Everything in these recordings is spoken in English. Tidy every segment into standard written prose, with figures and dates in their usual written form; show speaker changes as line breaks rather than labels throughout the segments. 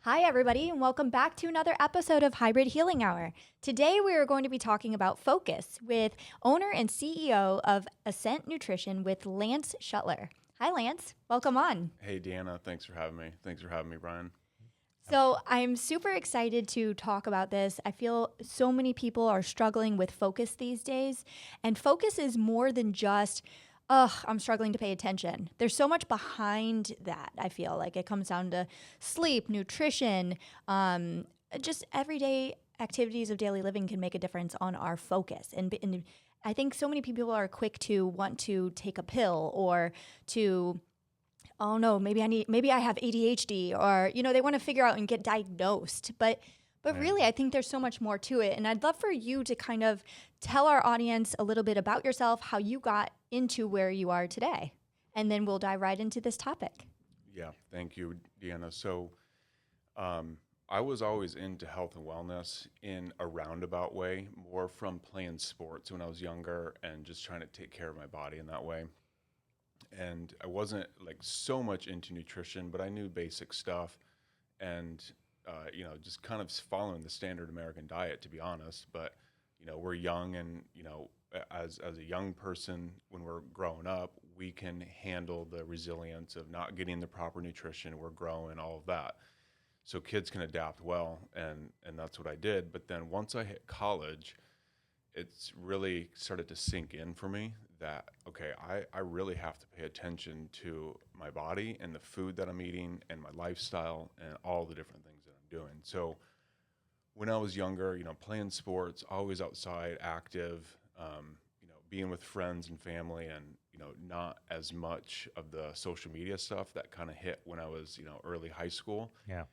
Hi, everybody, and welcome back to another episode of Hybrid Healing Hour. Today, we are going to be talking about focus with owner and CEO of Ascent Nutrition with Lance Shuttler. Hi, Lance. Welcome on.
Hey, Deanna. Thanks for having me. Thanks for having me, Brian.
So, I'm super excited to talk about this. I feel so many people are struggling with focus these days, and focus is more than just I'm struggling to pay attention. There's so much behind that. I feel like it comes down to sleep, nutrition, just everyday activities of daily living can make a difference on our focus. And I think so many people are quick to want to take a pill or to oh no, maybe I have ADHD, or they want to figure out and get diagnosed. But really, I think there's so much more to it. And I'd love for you to kind of tell our audience a little bit about yourself, how you got into where you are today. And then we'll dive right into this topic.
Yeah, thank you, Deanna. So, I was always into health and wellness in a roundabout way, more from playing sports when I was younger and just trying to take care of my body in that way. And I wasn't like so much into nutrition, but I knew basic stuff and, just kind of following the standard American diet, to be honest. But, we're young and, as a young person, when we're growing up, we can handle the resilience of not getting the proper nutrition. We're growing, all of that. So kids can adapt well, and that's what I did. But then once I hit college, it's really started to sink in for me that, okay, I really have to pay attention to my body and the food that I'm eating and my lifestyle and all the different things that I'm doing. So when I was younger, playing sports, always outside, active, being with friends and family, and, not as much of the social media stuff that kind of hit when I was, early high school.
Yeah.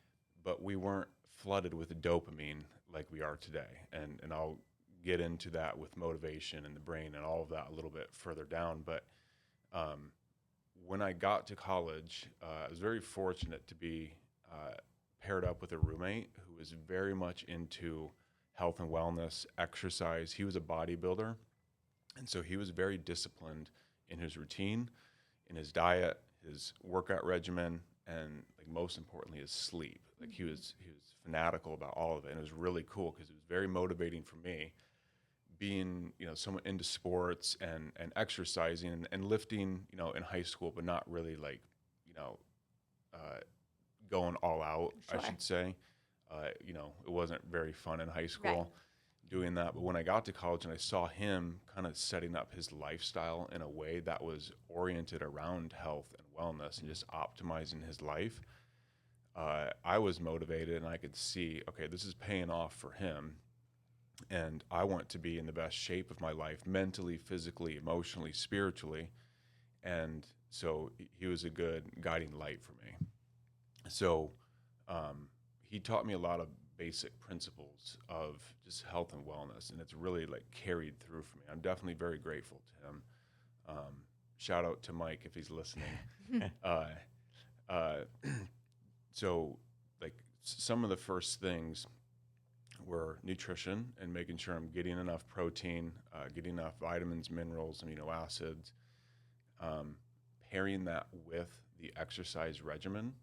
But we weren't flooded with dopamine like we are today. And I'll get into that with motivation and the brain and all of that a little bit further down. But when I got to college, I was very fortunate to be paired up with a roommate who was very much into health and wellness, exercise. He was a bodybuilder. And so he was very disciplined in his routine, in his diet, his workout regimen, and like most importantly, his sleep. Like he was fanatical about all of it. And it was really cool because it was very motivating for me being, someone into sports and exercising and lifting, in high school, but not really like, uh, going all out,
Sure.
I should say. It wasn't very fun in high school.
Right.
Doing that. But when I got to college and I saw him kind of setting up his lifestyle in a way that was oriented around health and wellness and just optimizing his life, I was motivated and I could see, okay, this is paying off for him. And I want to be in the best shape of my life, mentally, physically, emotionally, spiritually. And so he was a good guiding light for me. So he taught me a lot of basic principles of just health and wellness, and it's really like carried through for me. I'm definitely very grateful to him. Shout out to Mike if he's listening. uh, uh, so like some of the first things were nutrition and making sure I'm getting enough protein, getting enough vitamins, minerals, amino acids, pairing that with the exercise regimen,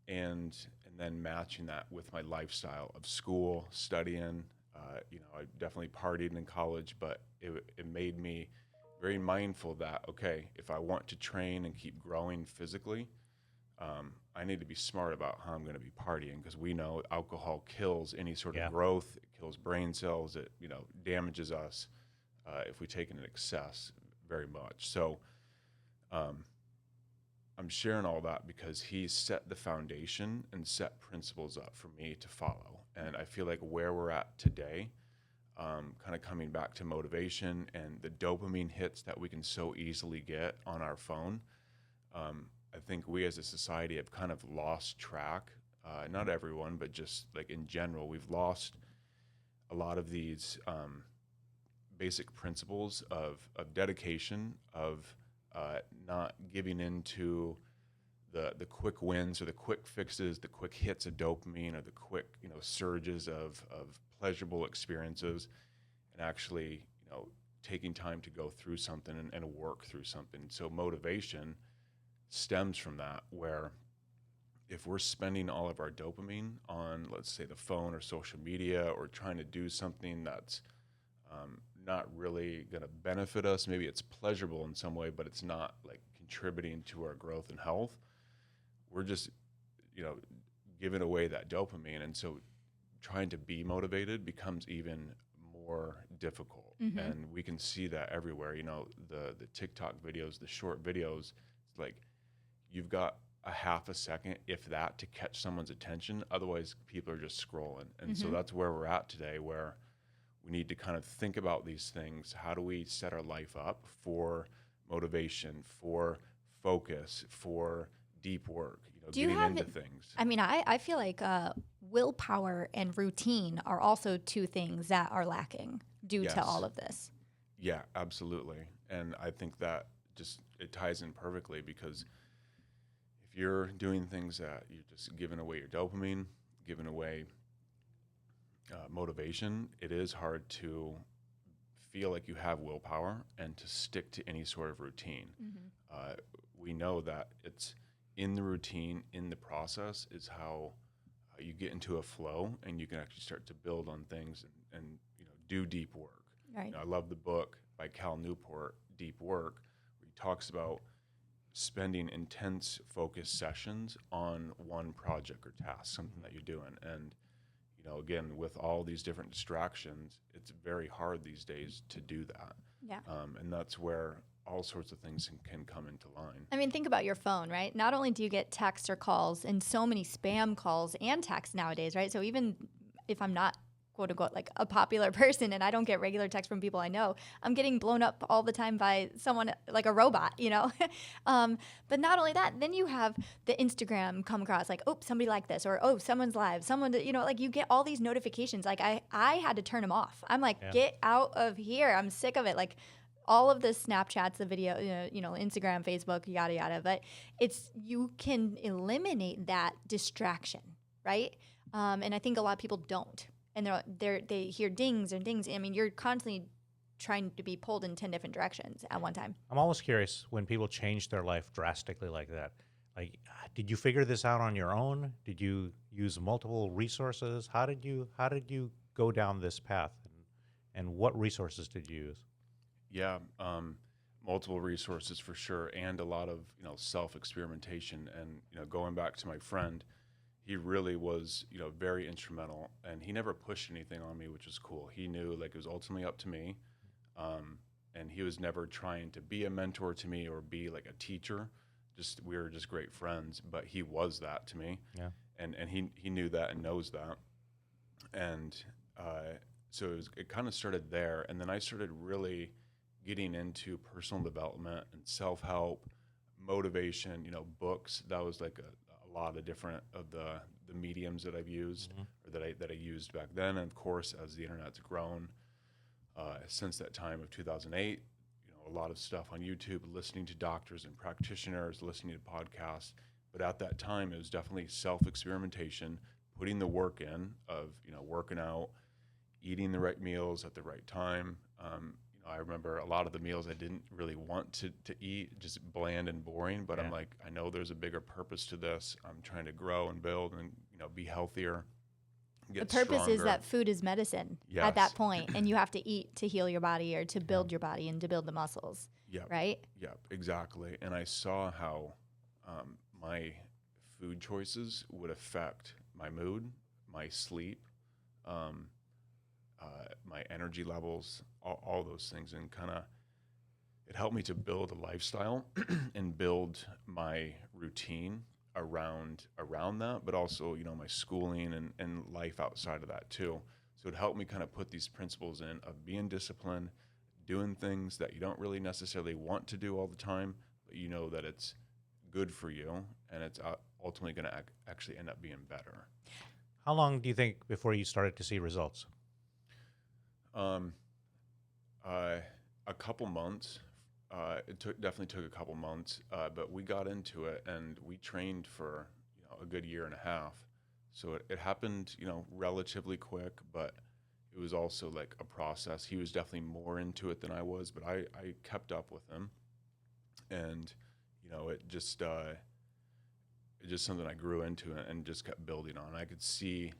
and then matching that with my lifestyle of school, studying. I definitely partied in college, but it made me very mindful that, okay, if I want to train and keep growing physically, I need to be smart about how I'm going to be partying, because we know alcohol kills any sort of growth. It kills brain cells. It, damages us if we take it in excess very much. So I'm sharing all that because he set the foundation and set principles up for me to follow. And I feel like where we're at today, kind of coming back to motivation and the dopamine hits that we can so easily get on our phone, I think we as a society have kind of lost track. Not everyone, but just like in general, we've lost a lot of these basic principles of dedication, of not giving into the quick wins or the quick fixes, the quick hits of dopamine or the quick surges of pleasurable experiences, and actually taking time to go through something and work through something. So motivation stems from that, where if we're spending all of our dopamine on, let's say, the phone or social media, or trying to do something that's not really going to benefit us, maybe it's pleasurable in some way, but it's not like contributing to our growth and health, we're just, giving away that dopamine. And so trying to be motivated becomes even more difficult. And we can see that everywhere. The TikTok videos, the short videos, it's like you've got a half a second, if that, to catch someone's attention. Otherwise, people are just scrolling. And so that's where we're at today, where we need to kind of think about these things. How do we set our life up for motivation, for focus, for deep work, getting into things?
I mean, I feel like willpower and routine are also two things that are lacking due to all of this.
Yeah, absolutely. And I think that it ties in perfectly, because if you're doing things that you're just giving away your dopamine, giving away motivation, it is hard to feel like you have willpower and to stick to any sort of routine. We know that it's in the routine, in the process, is how you get into a flow, and you can actually start to build on things and do deep work.
Right.
I love the book by Cal Newport, Deep Work, where he talks about spending intense focused sessions on one project or task, something that you're doing. And again, with all these different distractions, it's very hard these days to do that.
Yeah.
And that's where all sorts of things can come into line.
I mean, think about your phone, right? Not only do you get texts or calls, and so many spam calls and texts nowadays, right? So even if I'm not, quote unquote, like a popular person and I don't get regular texts from people I know, I'm getting blown up all the time by someone like a robot, But not only that, then you have the Instagram come across like, oh, somebody liked this, or oh, someone's live, like you get all these notifications. Like I had to turn them off. I'm like, get out of here. I'm sick of it. Like all of the Snapchats, the video, Instagram, Facebook, yada, yada. But you can eliminate that distraction, right? And I think a lot of people don't. And they hear dings and dings. I mean, you're constantly trying to be pulled in 10 different directions at one time.
I'm always curious when people change their life drastically like that. Like, did you figure this out on your own? Did you use multiple resources? How did you go down this path? And what resources did you use?
Yeah, multiple resources for sure, and a lot of self-experimentation. And going back to my friend, he really was, very instrumental, and he never pushed anything on me, which was cool. He knew like it was ultimately up to me, and he was never trying to be a mentor to me or be like a teacher. We were just great friends, but he was that to me.
Yeah.
And he knew that and knows that. And so it kind of started there, and then I started really getting into personal development and self-help, motivation, books. That was like a lot of different of the mediums that I've used, or that I used back then. And of course, as the internet's grown since that time of 2008, a lot of stuff on YouTube, listening to doctors and practitioners, listening to podcasts. But at that time, it was definitely self-experimentation, putting the work in of working out, eating the right meals at the right time. I remember a lot of the meals I didn't really want to eat, just bland and boring, but I'm like, I know there's a bigger purpose to this. I'm trying to grow and build and, be healthier, get
The purpose
stronger.
is that food is medicine at that point, and you have to eat to heal your body or to build your body and to build the muscles, right?
Yep, exactly. And I saw how my food choices would affect my mood, my sleep, my energy levels, all those things, and kind of it helped me to build a lifestyle and build my routine around that, but also my schooling and life outside of that too. So it helped me kind of put these principles in of being disciplined, doing things that you don't really necessarily want to do all the time, but you know that it's good for you, and it's ultimately going to actually end up being better.
How long do you think before you started to see results?
A couple months. Definitely took a couple months, but we got into it and we trained for a good year and a half. So it happened relatively quick, but it was also like a process. He was definitely more into it than I was, but I kept up with him, and it just it's just something I grew into and just kept building on. I could see,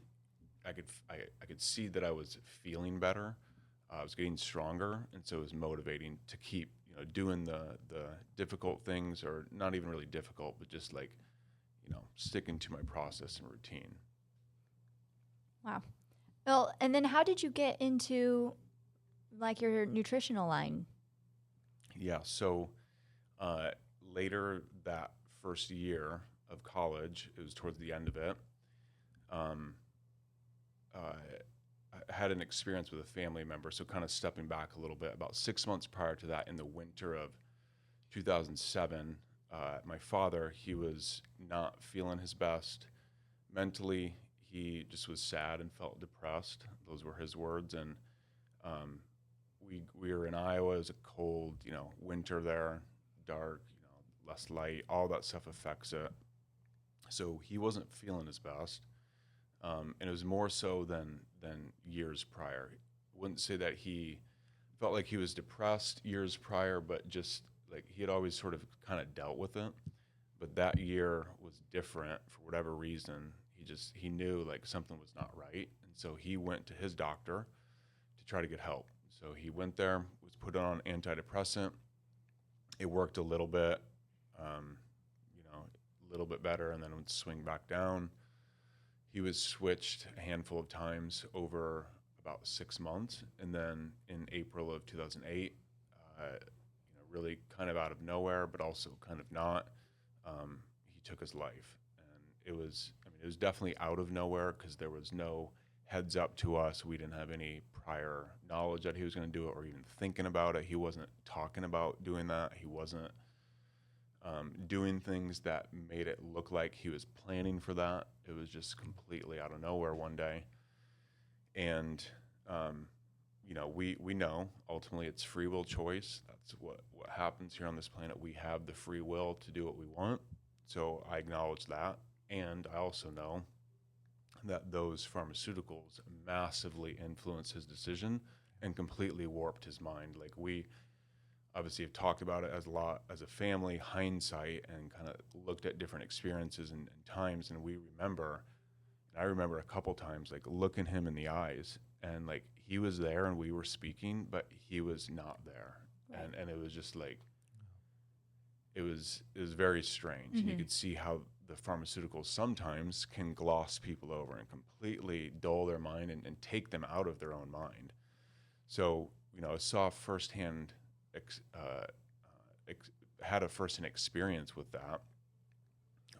I could see that I was feeling better. I was getting stronger, and so it was motivating to keep, doing the difficult things, or not even really difficult, but just like, sticking to my process and routine.
Wow. Well, and then how did you get into like your nutritional line?
Yeah. So later that first year of college, it was towards the end of it. Um, I had an experience with a family member. So kind of stepping back a little bit, about 6 months prior to that, in the winter of 2007, my father, he was not feeling his best mentally. He just was sad and felt depressed. Those were his words. And we were in Iowa. It was a cold, winter there, dark, less light. All that stuff affects it. So he wasn't feeling his best, and it was more so than years prior. Wouldn't say that he felt like he was depressed years prior, but just like he had always sort of kind of dealt with it. But that year was different for whatever reason. He knew like something was not right, and so he went to his doctor to try to get help. So he went there, was put on antidepressant. It worked a little bit, a little bit better, and then would swing back down. He was switched a handful of times over about 6 months, and then in April of 2008, really kind of out of nowhere, but also kind of not, he took his life. And it was definitely out of nowhere because there was no heads up to us. We didn't have any prior knowledge that he was going to do it or even thinking about it. He wasn't talking about doing that. He wasn't doing things that made it look like he was planning for that. It was just completely out of nowhere one day. And, we know ultimately it's free will choice. That's what happens here on this planet. We have the free will to do what we want. So I acknowledge that. And I also know that those pharmaceuticals massively influenced his decision and completely warped his mind. Like, we obviously have talked about it as a family, hindsight, and kind of looked at different experiences and times. And I remember a couple times, like, looking him in the eyes, and like he was there and we were speaking, but he was not there.
Right.
And it was just like, it was very strange. And you could see how the pharmaceuticals sometimes can gloss people over and completely dull their mind and take them out of their own mind. So, I saw firsthand, had a firsthand experience with that,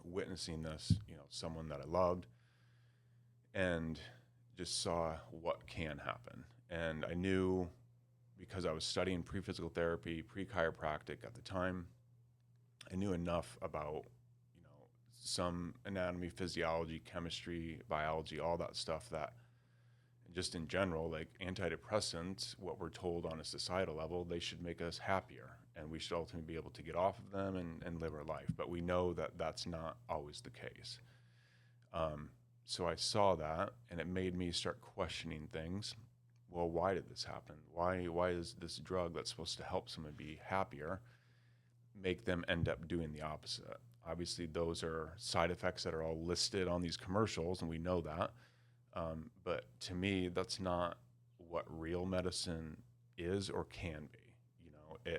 witnessing this, someone that I loved, and just saw what can happen. And I knew, because I was studying pre-physical therapy, pre-chiropractic at the time, I knew enough about, some anatomy, physiology, chemistry, biology, all that stuff, that just in general, like antidepressants, what we're told on a societal level, they should make us happier, and we should ultimately be able to get off of them and live our life. But we know that that's not always the case. So I saw that, and it made me start questioning things. Well, why did this happen? Why is this drug that's supposed to help someone be happier make them end up doing the opposite? Obviously, those are side effects that are all listed on these commercials, and we know that. But to me, that's not what real medicine is or can be.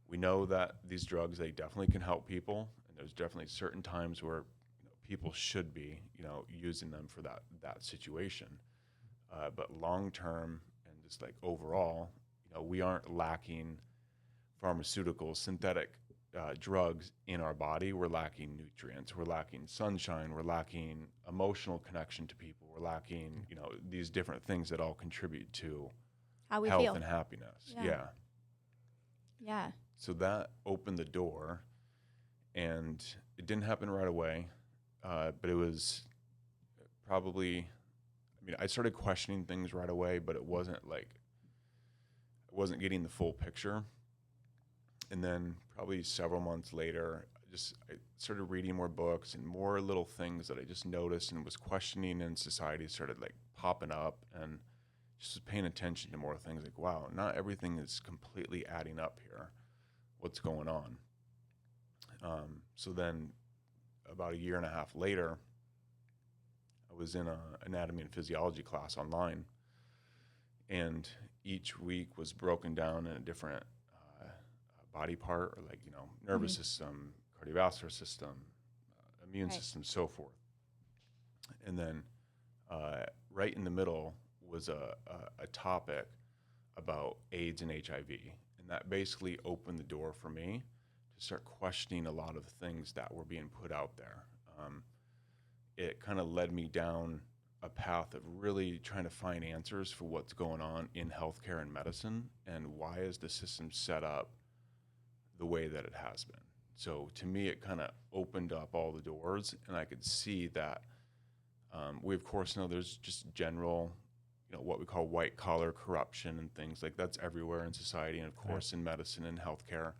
We know that these drugs, they definitely can help people, and there's definitely certain times where people should be, using them for that situation. But long term and just like overall, we aren't lacking pharmaceuticals, synthetic drugs in our body. We're lacking nutrients. We're lacking sunshine. We're lacking emotional connection to people. We're lacking, these different things that all contribute to
How we
health
feel.
and happiness.
Yeah. Yeah.
So that opened the door, and it didn't happen right away, but it was probably, I started questioning things right away, but it wasn't getting the full picture. And then probably several months later, I started reading more books and more little things that I just noticed and was questioning, and society started like popping up, and just paying attention to more things like, wow, not everything is completely adding up here. What's going on? So then about a year and a half later, I was in a anatomy and physiology class online, and each week was broken down in a different body part, or like, nervous system, cardiovascular system, immune
Right.
system, so forth. And then right in the middle was a topic about AIDS and HIV. And that basically opened the door for me to start questioning a lot of things that were being put out there. It kind of led me down a path of really trying to find answers for what's going on in healthcare and medicine, and why is the system set up the way that it has been. So to me, it kind of opened up all the doors, and I could see that we, of course, know there's just general, what we call white collar corruption and things like that's everywhere in society, and of course in medicine and healthcare.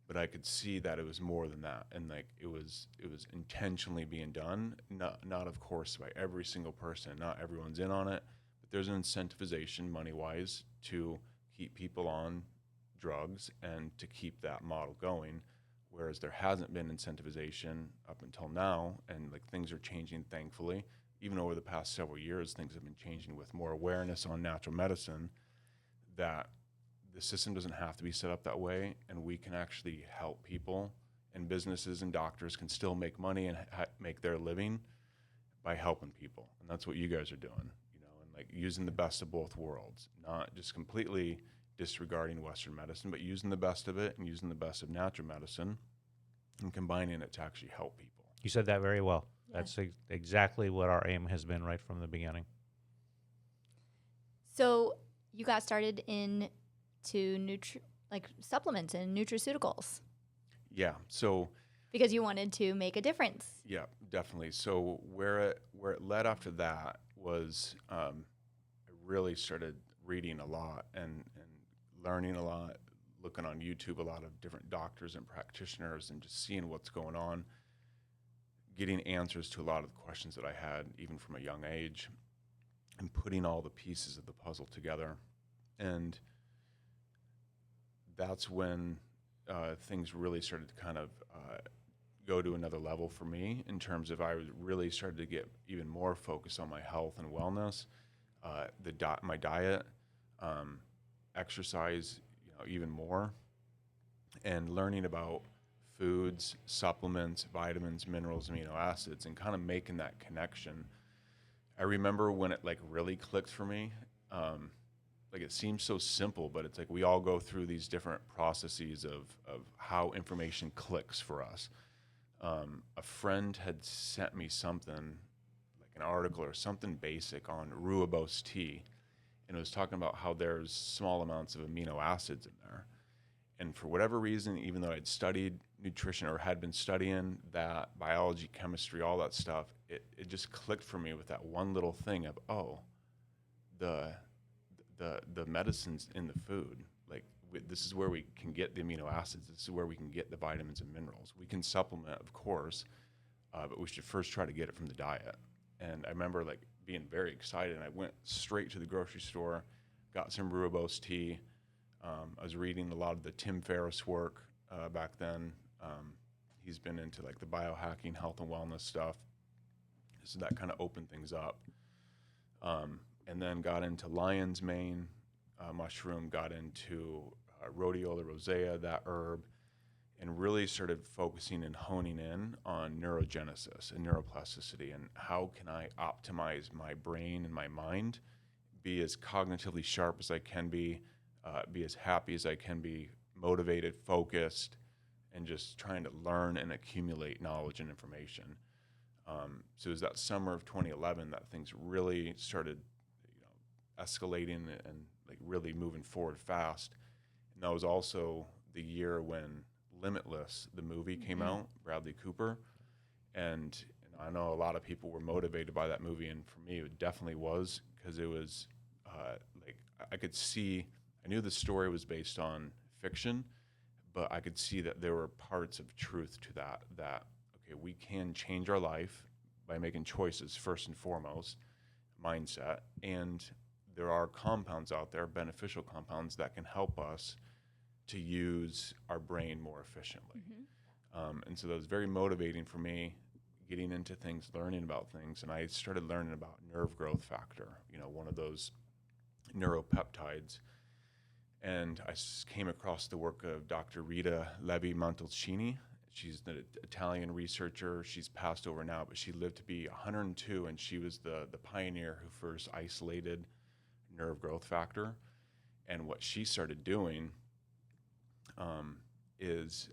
But I could see that it was more than that, and like it was intentionally being done, not of course by every single person, not everyone's in on it, but there's an incentivization money wise to keep people on drugs and to keep that model going, whereas there hasn't been incentivization up until now, and like things are changing, thankfully. Even over the past several years, things have been changing with more awareness on natural medicine, that the system doesn't have to be set up that way, and we can actually help people, and businesses and doctors can still make money and make their living by helping people. And that's what you guys are doing, and like using the best of both worlds, not just completely disregarding Western medicine, but using the best of it and using the best of natural medicine and combining it to actually help people.
You said that very well.
Yeah.
That's exactly what our aim has been right from the beginning.
So you got started into supplements and nutraceuticals
Yeah. So
because you wanted to make a difference.
yeah, definitely. So where it led after that was I really started reading a lot and learning a lot, looking on YouTube, a lot of different doctors and practitioners, and just seeing what's going on, getting answers to a lot of the questions that I had, even from a young age, and putting all the pieces of the puzzle together. And that's when things really started to kind of go to another level for me, in terms of I was really started to get even more focused on my health and wellness, my diet, exercise, even more, and learning about foods, supplements, vitamins, minerals, amino acids, and kind of making that connection. I remember when it like really clicked for me. Like it seems so simple, but it's like we all go through these different processes of how information clicks for us. A friend had sent me something, like an article or something basic on rooibos tea, and it was talking about how there's small amounts of amino acids in there. And for whatever reason, even though I'd studied nutrition or had been studying that, biology, chemistry, all that stuff, it just clicked for me with that one little thing of, the medicines in the food. Like this is where we can get the amino acids. This is where we can get the vitamins and minerals. We can supplement, of course, but we should first try to get it from the diet. And I remember like being very excited, and I went straight to the grocery store, got some rooibos tea. I was reading a lot of the Tim Ferriss work back then. He's been into like the biohacking, health and wellness stuff. So that kind of opened things up. And then got into lion's mane mushroom, got into rhodiola rosea, that herb, and really started focusing and honing in on neurogenesis and neuroplasticity, and how can I optimize my brain and my mind, be as cognitively sharp as I can be as happy as I can be, motivated, focused, and just trying to learn and accumulate knowledge and information. So it was that summer of 2011 that things really started, escalating and like really moving forward fast. And that was also the year when Limitless, the movie, came out, Bradley Cooper. And I know a lot of people were motivated by that movie, and for me, it definitely was, because it was like I knew the story was based on fiction, but I could see that there were parts of truth to that, okay, we can change our life by making choices first and foremost, mindset, and there are compounds out there, beneficial compounds, that can help us to use our brain more efficiently. And so that was very motivating for me. getting into things, learning about things, and I started learning about nerve growth factor, one of those neuropeptides. And I came across the work of Dr. Rita Levi-Montalcini. She's the Italian researcher. She's passed over now, but she lived to be 102, and she was the pioneer who first isolated nerve growth factor. And what she started doing is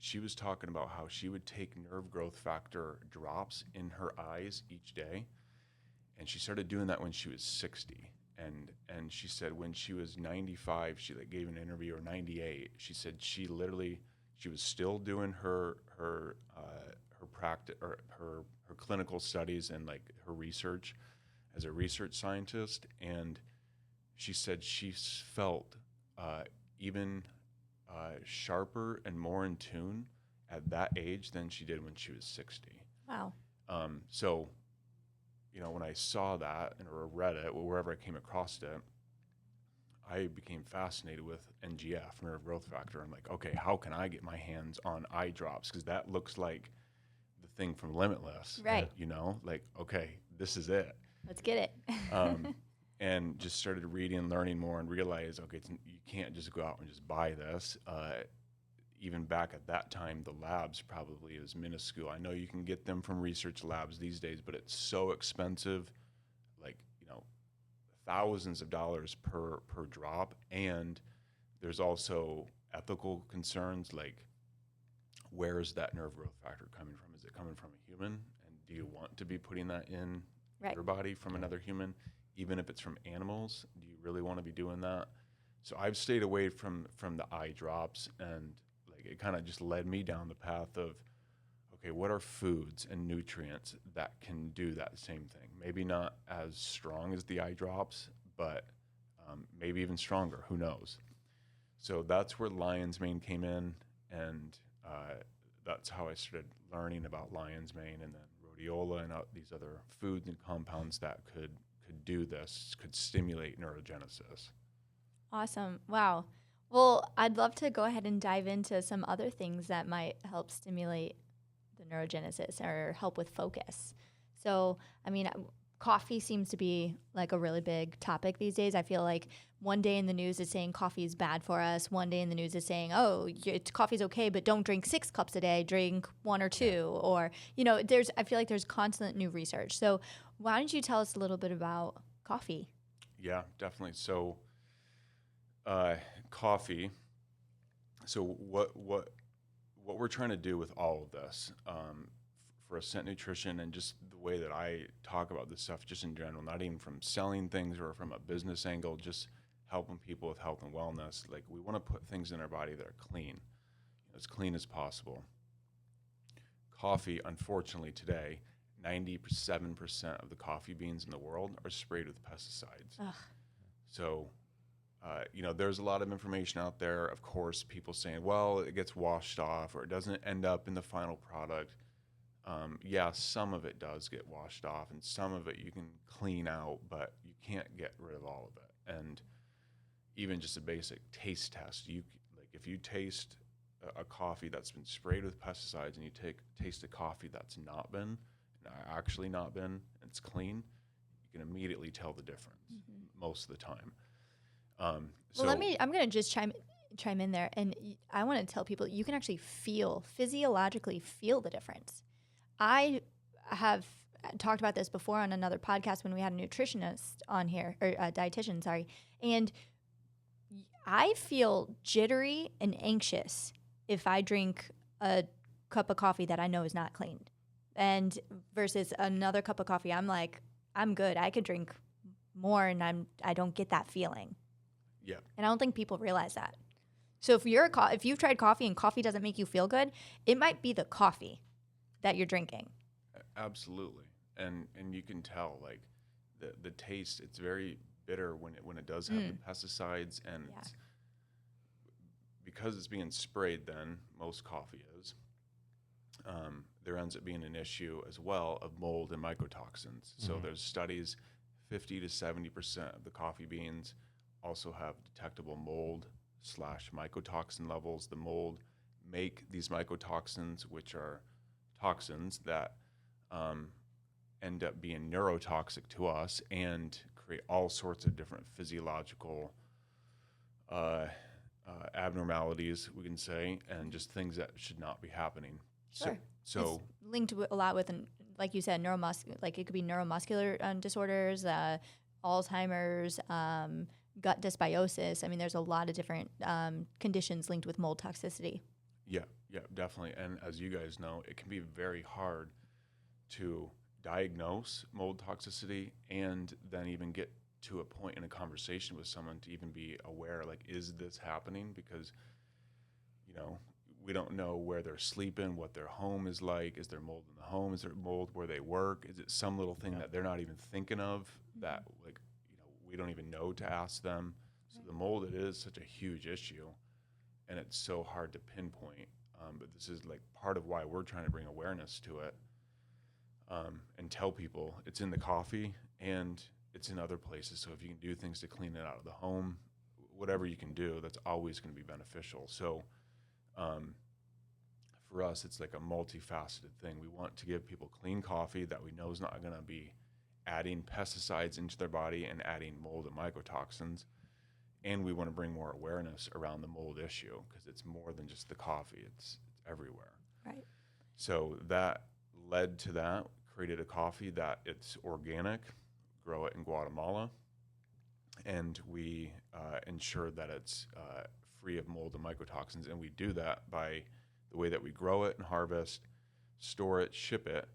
she was talking about how she would take nerve growth factor drops in her eyes each day. And she started doing that when she was 60. And she said when she was 95, she gave an interview, or 98, she said she was still doing her practice, or her clinical studies and her research as a research scientist. And she said she felt even sharper and more in tune at that age than she did when she was 60.
Wow.
So, when I saw that or read it, or wherever I came across it, I became fascinated with NGF, nerve growth factor. I'm like, okay, how can I get my hands on eye drops? Because that looks like the thing from Limitless.
Right.
Okay, this is it.
Let's get it.
And just started reading, learning more, and realized, okay, you can't just go out and just buy this. Even back at that time, the labs probably was minuscule. I know you can get them from research labs these days, but it's so expensive, thousands of dollars per drop. And there's also ethical concerns, like where is that nerve growth factor coming from? Is it coming from a human? And do you want to be putting that in your body from another human? Even if it's from animals, do you really want to be doing that? So I've stayed away from the eye drops, and it kind of just led me down the path of, okay, what are foods and nutrients that can do that same thing? Maybe not as strong as the eye drops, but maybe even stronger. Who knows? So that's where lion's mane came in, and that's how I started learning about lion's mane, and then rhodiola and these other foods and compounds that could do this, could stimulate neurogenesis.
Awesome. Wow. Well, I'd love to go ahead and dive into some other things that might help stimulate the neurogenesis or help with focus. So, coffee seems to be a really big topic these days. I feel like one day in the news is saying coffee is bad for us. One day in the news is saying, coffee's okay, but don't drink 6 cups a day, drink 1 or 2. Or, I feel like there's constant new research. So why don't you tell us a little bit about coffee?
Yeah, definitely. So coffee. So what we're trying to do with all of this for Ascent Nutrition, and just the way that I talk about this stuff just in general, not even from selling things or from a business angle, just helping people with health and wellness. We want to put things in our body that are clean, as clean as possible. Coffee, unfortunately today, 97% of the coffee beans in the world are sprayed with pesticides.
Ugh.
So there's a lot of information out there. Of course, people saying, well, it gets washed off or it doesn't end up in the final product. Some of it does get washed off, and some of it you can clean out, but you can't get rid of all of it. And even just a basic taste test, if you taste a coffee that's been sprayed with pesticides and you taste a coffee that's actually not been, and it's clean, you can immediately tell the difference most of the time.
I'm going to just chime in there, and I want to tell people that you can actually physiologically feel the difference. I have talked about this before on another podcast when we had a nutritionist on here, or a dietitian, sorry, and I feel jittery and anxious if I drink a cup of coffee that I know is not clean, and versus another cup of coffee, I'm like, I'm good. I could drink more, and I don't get that feeling.
Yeah.
And I don't think people realize that. So if you've tried coffee and coffee doesn't make you feel good, it might be the coffee that you're drinking.
Absolutely. And you can tell the taste, it's very bitter when it does have the pesticides, and it's, because it's being sprayed, then most coffee is, there ends up being an issue as well of mold and mycotoxins. So there's studies, 50 to 70% of the coffee beans also have detectable mold / mycotoxin levels. The mold make these mycotoxins, which are toxins that end up being neurotoxic to us and create all sorts of different physiological abnormalities, we can say, and just things that should not be happening.
Sure.
So
It's linked a lot with, like you said, like it could be neuromuscular disorders, Alzheimer's, gut dysbiosis. I mean, there's a lot of different conditions linked with mold toxicity.
yeah, definitely. And as you guys know, it can be very hard to diagnose mold toxicity and then even get to a point in a conversation with someone to even be aware, like, is this happening? Because, you know, we don't know where they're sleeping, what their home is like. Is there mold in the home? Is there mold where they work? Is it some little thing that they're not even thinking of that, like, you know, we don't even know to ask them? So the mold, it is such a huge issue, and it's so hard to pinpoint. But this is like part of why we're trying to bring awareness to it, and tell people it's in the coffee and it's in other places. So if you can do things to clean it out of the home, whatever you can do, that's always going to be beneficial. So for us, it's like a multifaceted thing. We want to give people clean coffee that we know is not going to be adding pesticides into their body and adding mold and mycotoxins. And we want to bring more awareness around the mold issue because it's more than just the coffee. It's everywhere.
Right.
So that led to that, created a coffee that it's organic, grow it in Guatemala, and we ensure that it's free of mold and mycotoxins. And we do that by the way that we grow it and harvest, store it, ship it,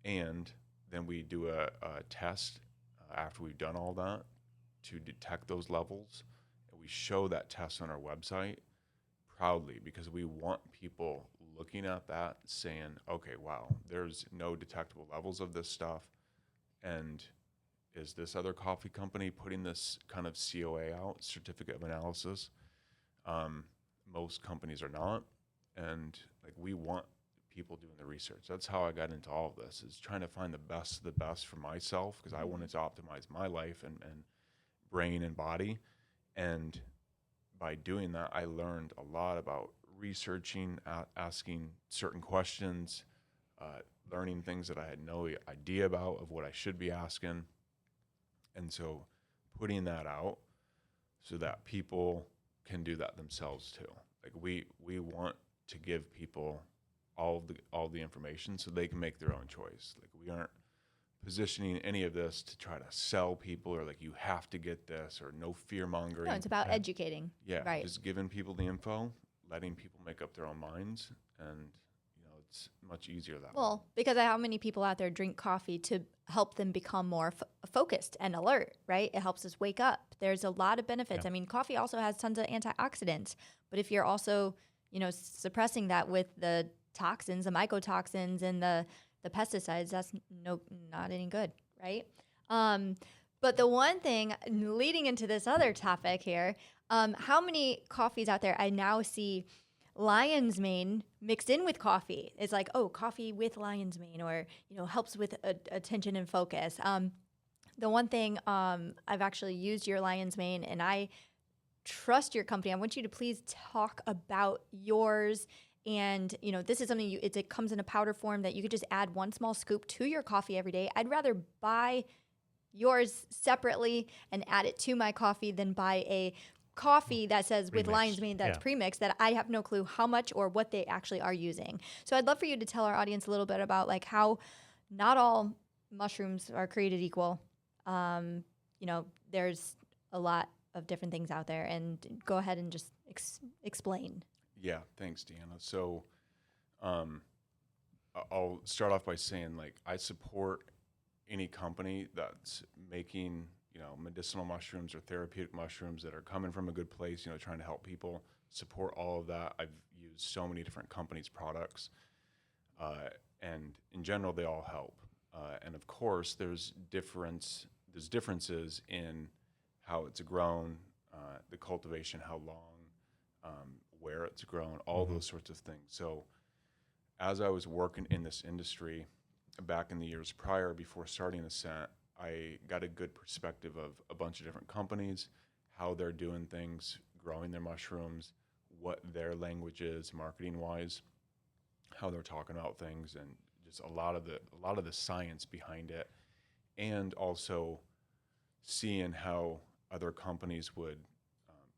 and then we do a test after we've done all that to detect those levels. And we show that test on our website proudly because we want people looking at that saying, okay, wow, there's no detectable levels of this stuff. And is this other coffee company putting this kind of COA out, certificate of analysis? Most companies are not. And like, we want people doing the research. That's how I got into all of this, is trying to find the best of the best for myself, because I wanted to optimize my life and brain and body. And by doing that, I learned a lot about researching, asking certain questions, learning things that I had no idea about of what I should be asking. And so putting that out so that people can do that themselves too. Like, we want to give people all the information so they can make their own choice. Like, we aren't positioning any of this to try to sell people or like, you have to get this, or no fear mongering.
No, it's about educating.
Yeah,
Right.
just giving people the info, letting people make up their own minds, and it's much easier that way.
Well, because how many people out there drink coffee to help them become more focused and alert, right? It helps us wake up. There's a lot of benefits.
Yeah.
I mean, coffee also has tons of antioxidants, but if you're also, suppressing that with the toxins, the mycotoxins and the pesticides, that's not any good, right? But the one thing leading into this other topic here, how many coffees out there I now see lion's mane mixed in with coffee? It's like, oh, coffee with lion's mane, or helps with attention and focus. The one thing, I've actually used your lion's mane, and I trust your company. I want you to please talk about yours. And this is something it comes in a powder form that you could just add one small scoop to your coffee every day. I'd rather buy yours separately and add it to my coffee than buy a coffee that says with
Premixed,
lion's mane that's
yeah.
premixed, that I have no clue how much or what they actually are using. So I'd love for you to tell our audience a little bit about like how not all mushrooms are created equal. There's a lot of different things out there, and go ahead and just explain.
Yeah, thanks, Deanna. So I'll start off by saying, like, I support any company that's making, medicinal mushrooms or therapeutic mushrooms that are coming from a good place, trying to help people. Support all of that. I've used so many different companies' products, and in general, they all help. And of course, there's differences in how it's grown, the cultivation, how long, where it's grown, all those sorts of things. So as I was working in this industry back in the years prior, before starting Ascent, I got a good perspective of a bunch of different companies, how they're doing things, growing their mushrooms, what their language is marketing-wise, how they're talking about things, and just a lot of the science behind it, and also seeing how other companies would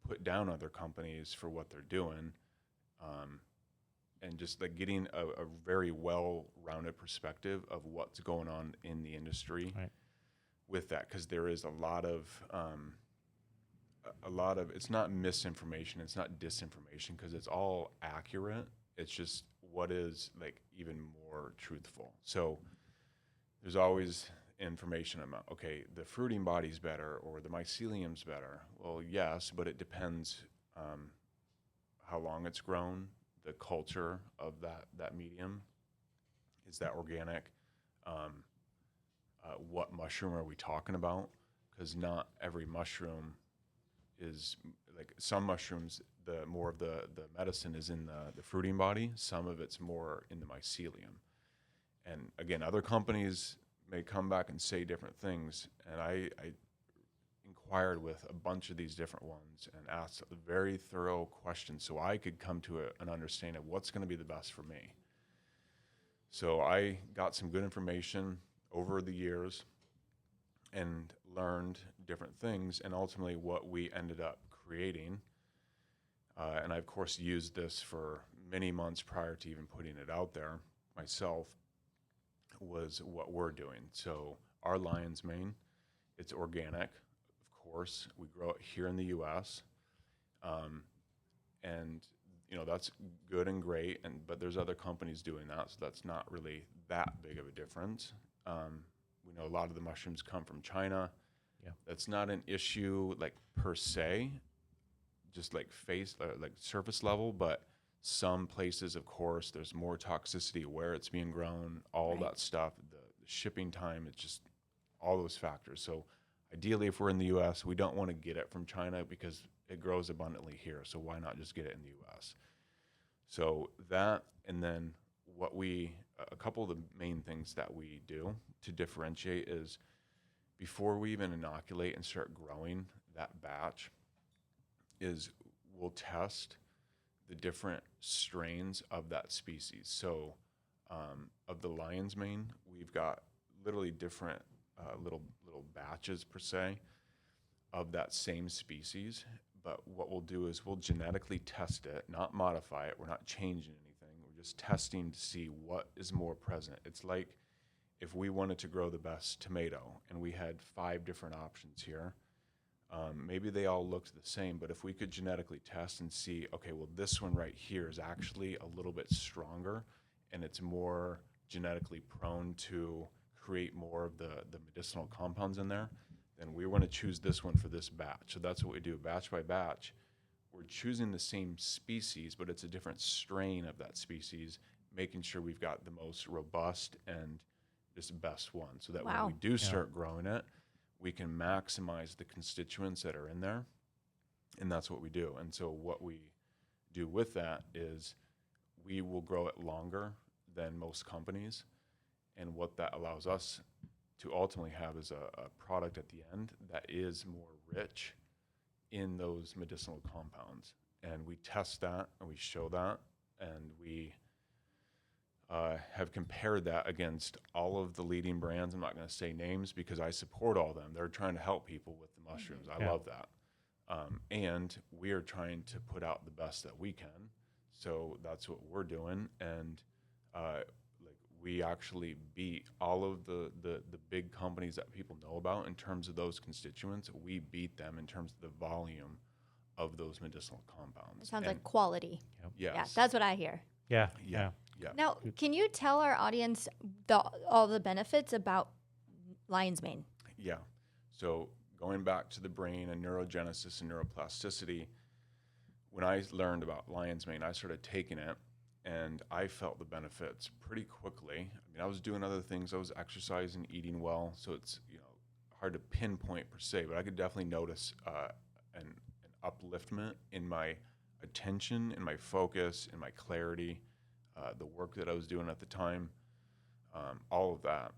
put down other companies for what they're doing, and just like getting a very well-rounded perspective of what's going on in the industry
Right.
with that, because there is a lot of it's not misinformation, it's not disinformation, because it's all accurate. It's just what is like even more truthful. So there's always information about, okay, the fruiting body's better or the mycelium's better. Well, yes, but it depends how long it's grown, the culture of that medium. Is that organic? What mushroom are we talking about? Because not every mushroom is like some mushrooms. The more of the medicine is in the fruiting body. Some of it's more in the mycelium. And again, other companies may come back and say different things. And I inquired with a bunch of these different ones and asked very thorough questions so I could come to an understanding of what's going to be the best for me. So I got some good information over the years and learned different things, and ultimately what we ended up creating. And I, of course, used this for many months prior to even putting it out there myself, was what we're doing. So our lion's mane, it's organic, of course. We grow it here in the U.S., and that's good and great. But there's other companies doing that, so that's not really that big of a difference. We know a lot of the mushrooms come from China.
Yeah.
That's not an issue like per se, just like surface level, but some places, of course, there's more toxicity where it's being grown, all
Right.
that stuff, the shipping time, it's just all those factors. So ideally, if we're in the U.S., we don't want to get it from China because it grows abundantly here. So why not just get it in the U.S.? So that, and then a couple of the main things that we do to differentiate is before we even inoculate and start growing that batch is we'll test the different strains of that species. So of the lion's mane, we've got literally different little batches per se of that same species. But what we'll do is we'll genetically test it, not modify it. We're not changing anything. We're just testing to see what is more present. It's like if we wanted to grow the best tomato and we had 5 different options here, maybe they all looked the same, but if we could genetically test and see, okay, well, this one right here is actually a little bit stronger and it's more genetically prone to create more of the medicinal compounds in there, then we want to choose this one for this batch. So that's what we do, batch by batch. We're choosing the same species, but it's a different strain of that species, making sure we've got the most robust and just best one, so that when
Wow.
we do start growing it, we can maximize the constituents that are in there, and that's what we do. And so what we do with that is we will grow it longer than most companies, and what that allows us to ultimately have is a product at the end that is more rich in those medicinal compounds. And we test that and we show that, and we have compared that against all of the leading brands. I'm not going to say names because I support all of them. They're trying to help people with the mushrooms. I love that. And we are trying to put out the best that we can. So that's what we're doing. And we actually beat all of the big companies that people know about in terms of those constituents. We beat them in terms of the volume of those medicinal compounds.
It sounds like quality.
Yes.
Yeah, that's what I hear.
Yeah.
Yeah.
Now, can you tell our audience all the benefits about lion's mane?
Yeah. So going back to the brain and neurogenesis and neuroplasticity, when I learned about lion's mane, I started taking it, and I felt the benefits pretty quickly. I mean, I was doing other things. I was exercising, eating well, so it's hard to pinpoint per se, but I could definitely notice an upliftment in my attention, in my focus, in my clarity, the work that I was doing at the time, all of that.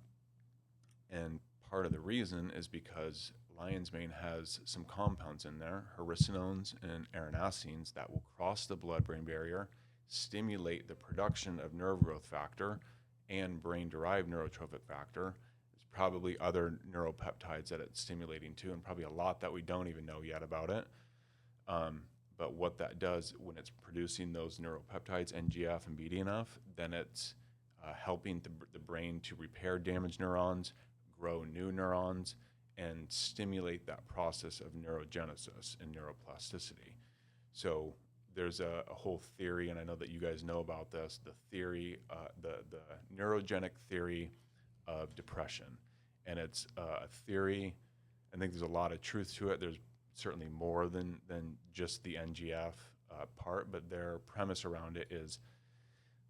And part of the reason is because lion's mane has some compounds in there, hericenones and erinacines, that will cross the blood-brain barrier, stimulate the production of nerve growth factor, and brain-derived neurotrophic factor. There's probably other neuropeptides that it's stimulating too, and probably a lot that we don't even know yet about it. But what that does when it's producing those neuropeptides, NGF and BDNF, then it's helping the brain to repair damaged neurons, grow new neurons, and stimulate that process of neurogenesis and neuroplasticity. So there's a whole theory, and I know that you guys know about this, the theory, the neurogenic theory of depression. And it's a theory, I think there's a lot of truth to it. There's certainly more than just the NGF part, but their premise around it is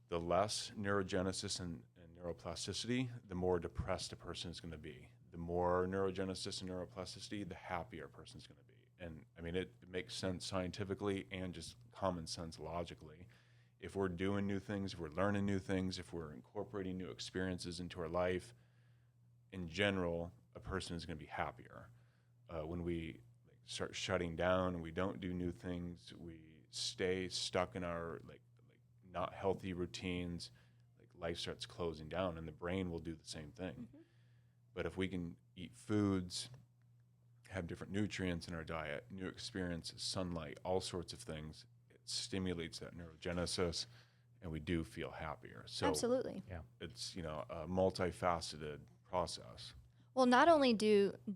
the less neurogenesis and neuroplasticity, the more depressed a person is going to be. The more neurogenesis and neuroplasticity, the happier a person is going to be. And I mean, it makes sense scientifically and just common sense logically. If we're doing new things, if we're learning new things, if we're incorporating new experiences into our life, in general, a person is going to be happier. When we start shutting down and we don't do new things, we stay stuck in our like not healthy routines, like life starts closing down, and the brain will do the same thing. Mm-hmm. But if we can eat foods, have different nutrients in our diet, new experiences, sunlight, all sorts of things, it stimulates that neurogenesis, and we do feel happier. So
absolutely,
yeah,
it's a multifaceted process.
Well, not only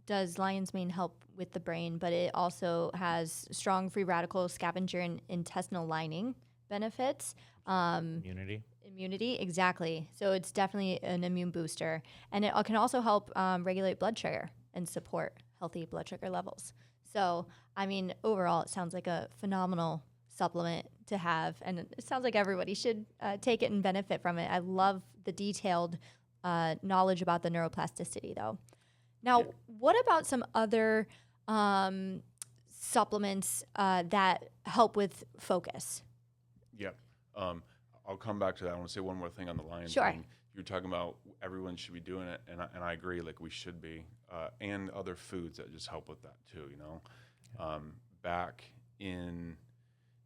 does lion's mane help with the brain, but it also has strong free radical scavenger and intestinal lining benefits. Immunity, exactly. So it's definitely an immune booster. And it can also help regulate blood sugar and support healthy blood sugar levels. So, I mean, overall, it sounds like a phenomenal supplement to have. And it sounds like everybody should take it and benefit from it. I love the detailed knowledge about the neuroplasticity, though. Now, what about some other supplements that help with focus?
Yeah. I'll come back to that. I want to say one more thing on the lion
Sure.
thing. You're talking about everyone should be doing it, and I agree, like we should be, and other foods that just help with that too, Back in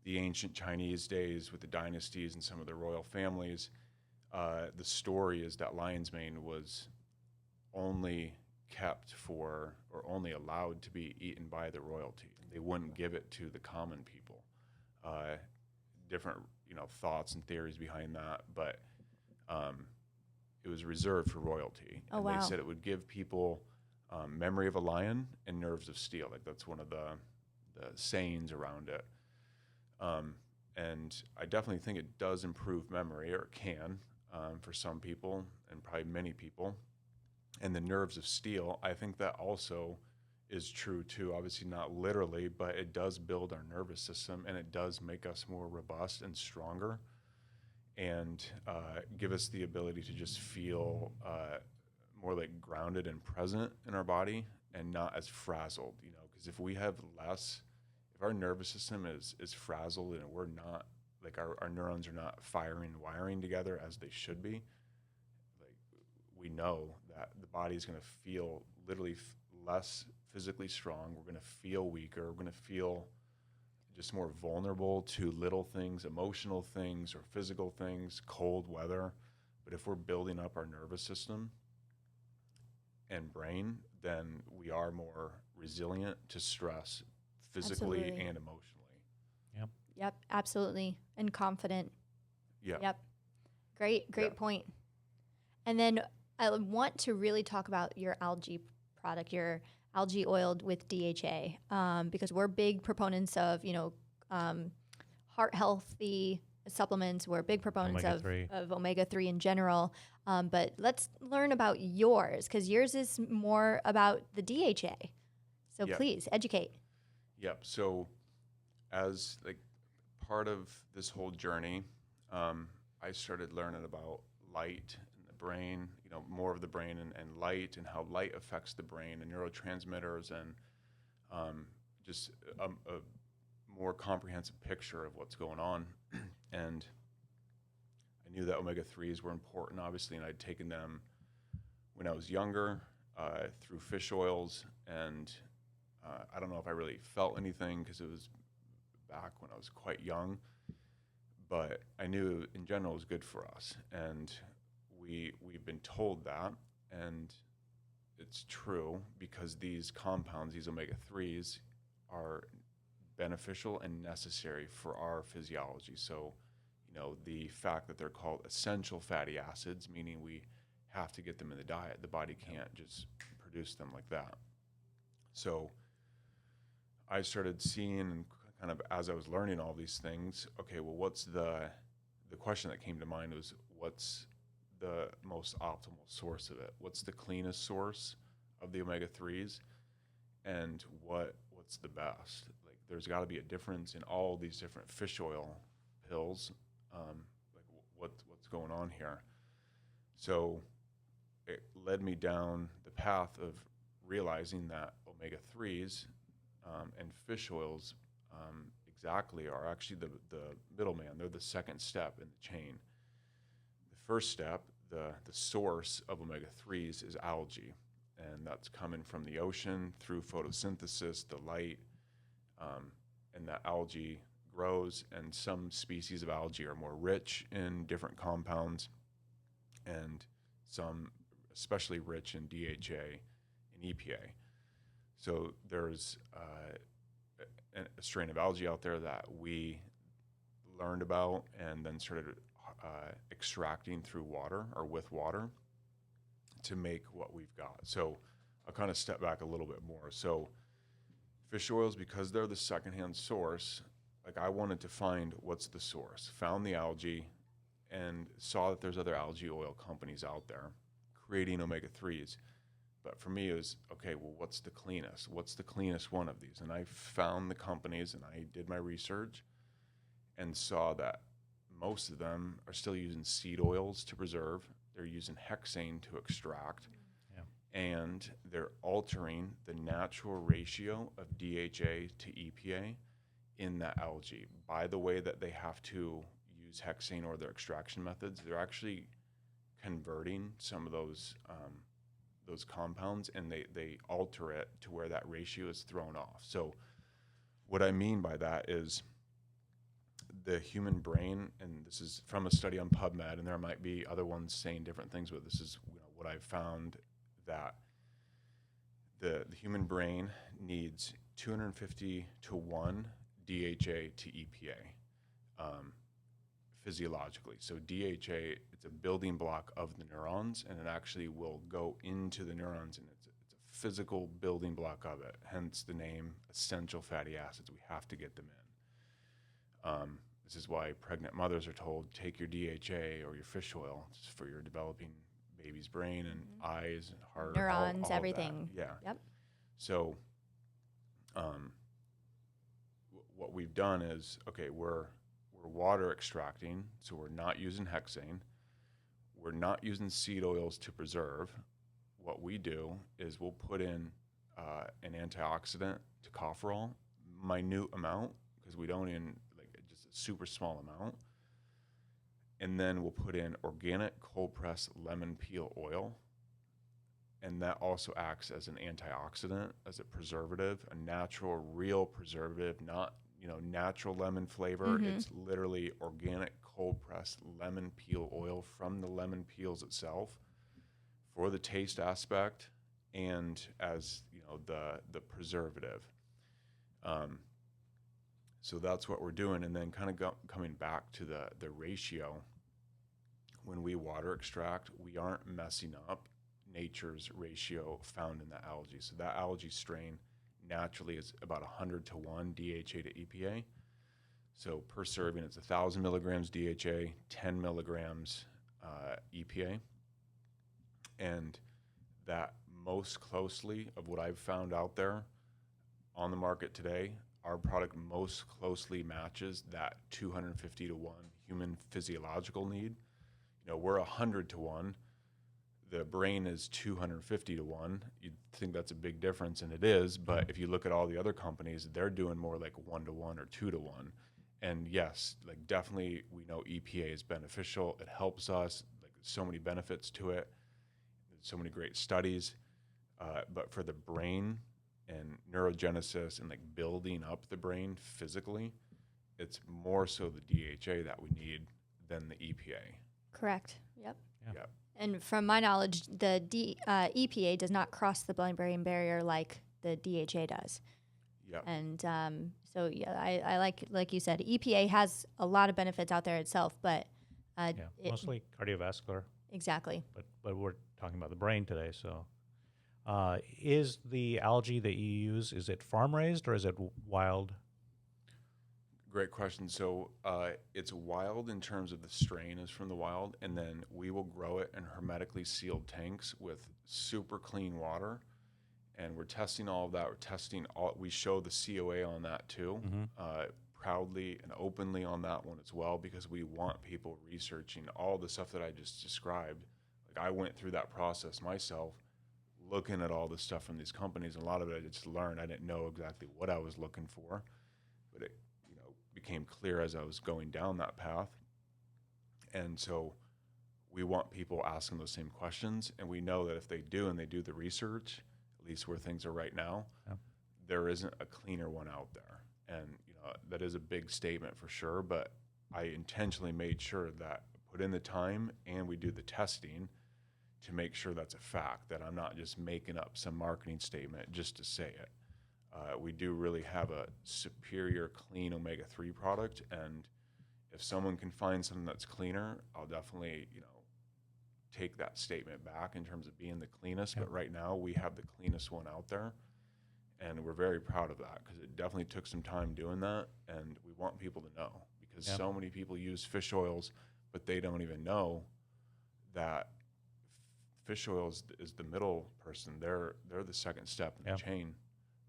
the ancient Chinese days with the dynasties and some of the royal families, the story is that lion's mane was only kept for or only allowed to be eaten by the royalty. They wouldn't give it to the common people. Different thoughts and theories behind that, but it was reserved for royalty.
Oh,
and
wow.
They said it would give people memory of a lion and nerves of steel. Like that's one of the sayings around it. And I definitely think it does improve memory, or it can, for some people and probably many people. And the nerves of steel, I think that also is true too. Obviously not literally, but it does build our nervous system, and it does make us more robust and stronger, and give us the ability to just feel more like grounded and present in our body and not as frazzled, because if we have less, if our nervous system is frazzled and we're not, like our neurons are not firing and wiring together as they should be, like we know that the body is going to feel literally less physically strong. We're going to feel weaker. We're going to feel just more vulnerable to little things, emotional things or physical things, cold weather. But if we're building up our nervous system and brain, then we are more resilient to stress physically
Absolutely.
and emotionally.
Yep, absolutely. And confident.
Yeah.
Yep. Great
Yeah.
point. And then I want to really talk about your algae product, your algae oiled with DHA, because we're big proponents of, heart healthy supplements. We're big proponents
Omega-3.
of omega-3 in general. But let's learn about yours, because yours is more about the DHA. So
Yeah.
please educate.
Yep. So as like part of this whole journey, I started learning about light and the brain, more of the brain and light and how light affects the brain and neurotransmitters, and just a more comprehensive picture of what's going on. And I knew that omega-3s were important, obviously, and I'd taken them when I was younger through fish oils, and I don't know if I really felt anything because it was back when I was quite young, but I knew in general it was good for us. And we've been told that, and it's true because these compounds, these omega-3s, are beneficial and necessary for our physiology. So, the fact that they're called essential fatty acids, meaning we have to get them in the diet. The body can't just produce them like that. So I started seeing, and kind of as I was learning all these things, okay, well, what's the question that came to mind was, what's the most optimal source of it? What's the cleanest source of the omega-3s? And what's the best? Like, there's got to be a difference in all these different fish oil pills. What's going on here? So it led me down the path of realizing that omega-3s and fish oils exactly are actually the middleman. They're the second step in the chain. The first step, the source of omega-3s, is algae, and that's coming from the ocean through photosynthesis, the light, and that algae grows, and some species of algae are more rich in different compounds, and some especially rich in DHA and EPA. So there's a strain of algae out there that we learned about and then started extracting through water or with water to make what we've got. So I'll kind of step back a little bit more. So fish oils, because they're the secondhand source, like, I wanted to find what's the source, found the algae, and saw that there's other algae oil companies out there creating omega-3s. But for me, it was, okay, well, what's the cleanest? What's the cleanest one of these? And I found the companies, and I did my research and saw that most of them are still using seed oils to preserve. They're using hexane to extract. Yeah. And they're altering the natural ratio of DHA to EPA in that algae. By the way that they have to use hexane or their extraction methods, they're actually converting some of those compounds, and they alter it to where that ratio is thrown off. So what I mean by that is the human brain, and this is from a study on PubMed, and there might be other ones saying different things, but this is what I've found, that the human brain needs 250 to 1 DHA to EPA physiologically. So DHA, it's a building block of the neurons, and it actually will go into the neurons, and it's a physical building block of it, hence the name essential fatty acids. We have to get them in. This is why pregnant mothers are told, take your DHA or your fish oil for your developing baby's brain and eyes and heart.
Neurons,
all
everything.
Yeah.
Yep.
So what we've done is, okay, we're water extracting, so we're not using hexane. We're not using seed oils to preserve. What we do is we'll put in an antioxidant, tocopherol, minute amount, because we don't in just a super small amount. And then we'll put in organic cold pressed lemon peel oil. And that also acts as an antioxidant, as a preservative, a natural, real preservative, not natural lemon flavor. Mm-hmm. It's literally organic cold pressed lemon peel oil from the lemon peels itself for the taste aspect and as the preservative. So that's what we're doing, and then kind of coming back to the ratio. When we water extract, we aren't messing up nature's ratio found in the algae. So that algae strain naturally is about 100 to 1 DHA to EPA. So per serving, it's 1,000 milligrams DHA, 10 milligrams EPA. And that most closely of what I've found out there on the market today, our product most closely matches that 250 to 1 human physiological need. We're 100 to 1. The brain is 250 to 1. You'd think that's a big difference, and it is, but if you look at all the other companies, they're doing more like 1 to 1 or 2 to 1. And yes, definitely we know EPA is beneficial. It helps us, so many benefits to it. There's so many great studies. But for the brain and neurogenesis and building up the brain physically, it's more so the DHA that we need than the EPA.
Correct. Yep.
Yeah.
Yeah.
And from my knowledge, the EPA does not cross the blood-brain barrier like the DHA does.
Yeah.
And so, yeah, I like you said, EPA has a lot of benefits out there itself, but
Yeah, mostly cardiovascular,
exactly.
but we're talking about the brain today. So, is the algae that you use, is it farm raised or is it wild?
Great question. So it's wild in terms of the strain is from the wild, and then we will grow it in hermetically sealed tanks with super clean water. And we're testing all of that. We're testing all. We show the COA on that too, proudly and openly on that one as well, because we want people researching all the stuff that I just described. Like I went through that process myself, looking at all the stuff from these companies. And a lot of it I just learned. I didn't know exactly what I was looking for, but it became clear as I was going down that path. And so we want people asking those same questions, and we know that if they do and they do the research, at least where things are right now, there isn't a cleaner one out there. And that is a big statement for sure, but I intentionally made sure that I put in the time and we do the testing to make sure that's a fact, that I'm not just making up some marketing statement just to say it. We do really have a superior clean omega-3 product, and if someone can find something that's cleaner, I'll definitely, take that statement back in terms of being the cleanest. But right now we have the cleanest one out there, and we're very proud of that because it definitely took some time doing that, and we want people to know because so many people use fish oils, but they don't even know that fish oils is the middle person. They're the second step in the chain.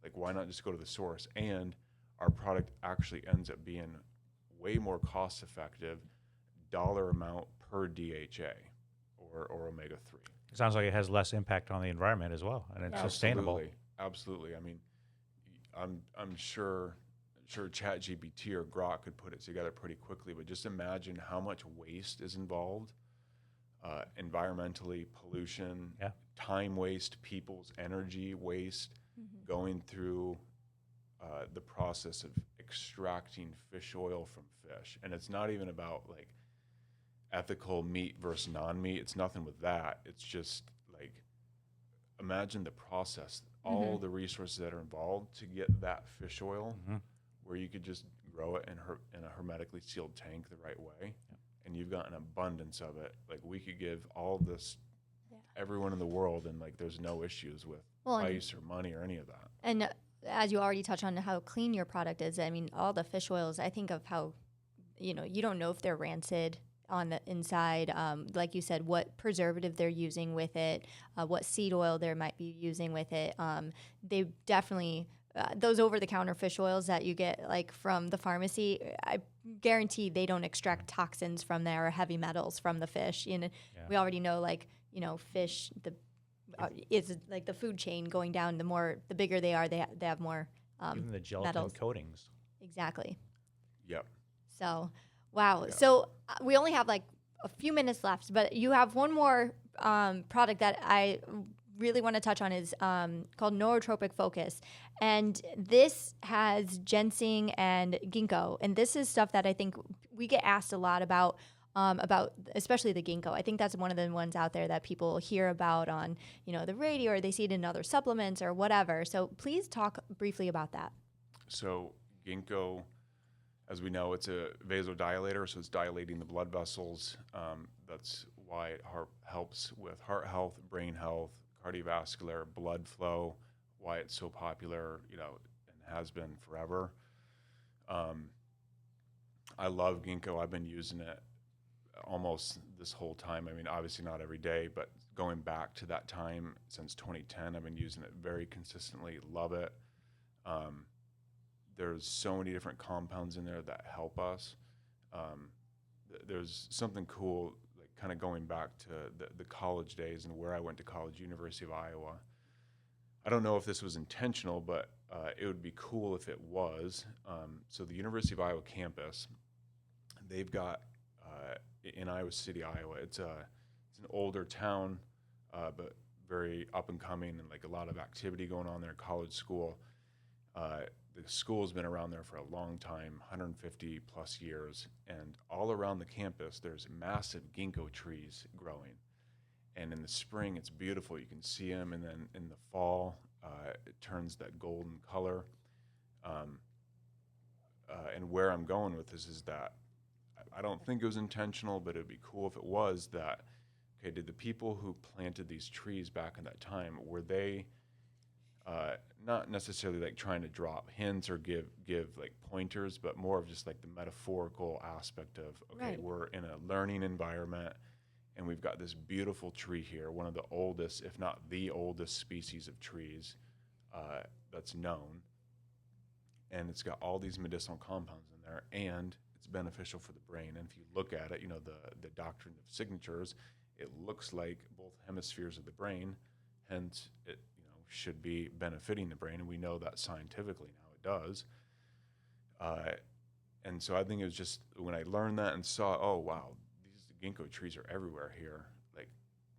Like, why not just go to the source? And our product actually ends up being way more cost effective dollar amount per DHA or omega-3.
It sounds like it has less impact on the environment as well, and it's sustainable.
Absolutely. I mean, I'm sure ChatGPT or Grok could put it together pretty quickly, but just imagine how much waste is involved, environmentally, pollution, time waste, people's energy waste, going through the process of extracting fish oil from fish. And it's not even about like ethical meat versus non-meat. It's nothing with that. It's just like, imagine the process, all the resources that are involved to get that fish oil where you could just grow it in a hermetically sealed tank the right way. And you've got an abundance of it. Like, we could give all of this everyone in the world, and like there's no issues with price or money or any of that.
And as you already touched on how clean your product is, I mean, all the fish oils, I think of how, you don't know if they're rancid on the inside. Like you said, what preservative they're using with it, what seed oil they might be using with it. They definitely, those over-the-counter fish oils that you get like from the pharmacy, I guarantee they don't extract toxins from there or heavy metals from the fish. We already know, like, fish, is like the food chain going down. The bigger they are, they have more
Even the gelatin
metals.
coatings.
Exactly.
Yep.
So, wow. Yeah. So we only have like a few minutes left, but you have one more product that I really want to touch on is called Neurotropic Focus. And this has ginseng and ginkgo. And this is stuff that I think we get asked a lot about especially the ginkgo. I think that's one of the ones out there that people hear about on, the radio, or they see it in other supplements or whatever. So please talk briefly about that.
So ginkgo, as we know, it's a vasodilator, so it's dilating the blood vessels. That's why it helps with heart health, brain health, cardiovascular, blood flow, why it's so popular, and has been forever. I love ginkgo. I've been using it almost this whole time. I mean, obviously not every day, but going back to that time since 2010, I've been using it very consistently. Love it. There's so many different compounds in there that help us. There's something cool, like kind of going back to the college days and where I went to college, University of Iowa. I don't know if this was intentional, but it would be cool if it was. So the University of Iowa campus, they've got in Iowa City, Iowa. It's an older town, but very up and coming, and like a lot of activity going on there. College school. The school's been around there for a long time, 150 plus years, and all around the campus there's massive ginkgo trees growing. And in the spring it's beautiful, you can see them, and then in the fall it turns that golden color. Um, and where I'm going with this is that I don't think it was intentional, but it would be cool if it was. That, okay, did the people who planted these trees back in that time, were they not necessarily like trying to drop hints or give like pointers, but more of just like the metaphorical aspect of, okay,
Right.
we're in a learning environment and we've got this beautiful tree here, one of the oldest, if not the oldest species of trees that's known. And it's got all these medicinal compounds in there, and it's beneficial for the brain. And if you look at it, you know, the doctrine of signatures, it looks like both hemispheres of the brain, hence it, you know, should be benefiting the brain, and we know that scientifically now it does. And so I think it was just when I learned that and saw, oh wow, these ginkgo trees are everywhere here. Like,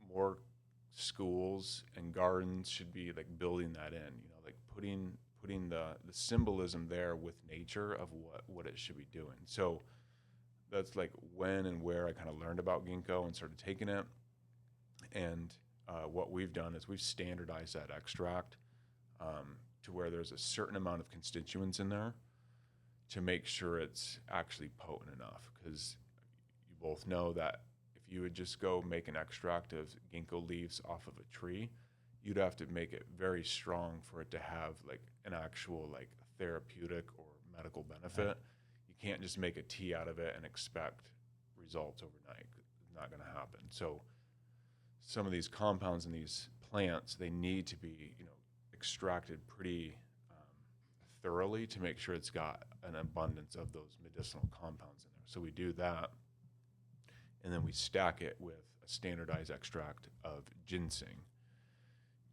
more schools and gardens should be like building that in, you know, like putting the symbolism there with nature of what it should be doing. So that's like when and where I kind of learned about ginkgo and started taking it. And what we've done is we've standardized that extract to where there's a certain amount of constituents in there to make sure it's actually potent enough. Because you both know that if you would just go make an extract of ginkgo leaves off of a tree, you'd have to make it very strong for it to have like an actual like therapeutic or medical benefit.
Right.
You can't just make a tea out of it and expect results overnight. It's not going to happen. So some of these compounds in these plants, they need to be, you know, extracted pretty thoroughly to make sure it's got an abundance of those medicinal compounds in there. So we do that, and then we stack it with a standardized extract of ginseng.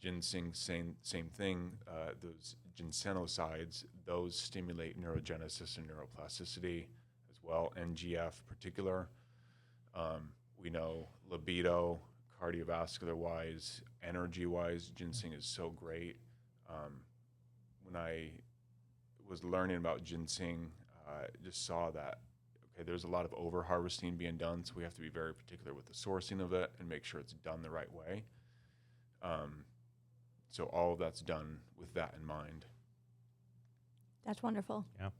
Ginseng, same thing. Those ginsenosides, those stimulate neurogenesis and neuroplasticity as well. NGF particular. We know libido, cardiovascular wise, energy wise, ginseng is so great. When I was learning about ginseng, just saw that, okay, there's a lot of over harvesting being done, so we have to be very particular with the sourcing of it and make sure it's done the right way. So all of that's done with that in mind.
That's wonderful.
Yeah.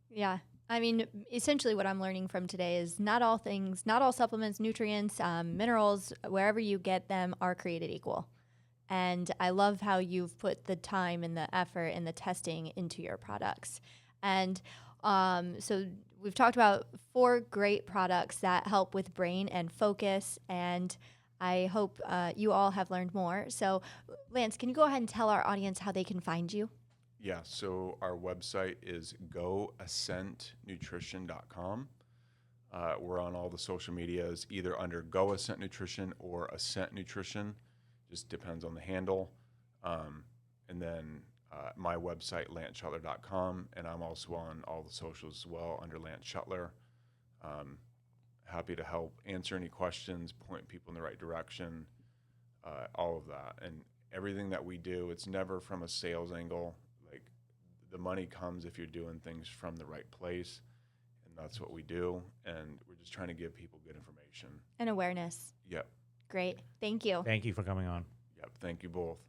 Yeah. I mean, essentially what I'm learning from today is not all things, not all supplements, nutrients, minerals, wherever you get them are created equal. And I love how you've put the time and the effort and the testing into your products. And so we've talked about 4 great products that help with brain and focus, and I hope you all have learned more. So Lance, can you go ahead and tell our audience how they can find you?
Yeah, so our website is goascentnutrition.com. We're on all the social medias, either under Go Ascent Nutrition or Ascent Nutrition. Just depends on the handle. And then my website, lanceshuttler.com, and I'm also on all the socials as well under Lance Shuttler. Happy to help answer any questions, point people in the right direction, all of that. And everything that we do, it's never from a sales angle. Like, the money comes if you're doing things from the right place, and that's what we do. And we're just trying to give people good information.
And awareness.
Yep.
Great. Thank you.
Thank you for coming on.
Yep. Thank you both.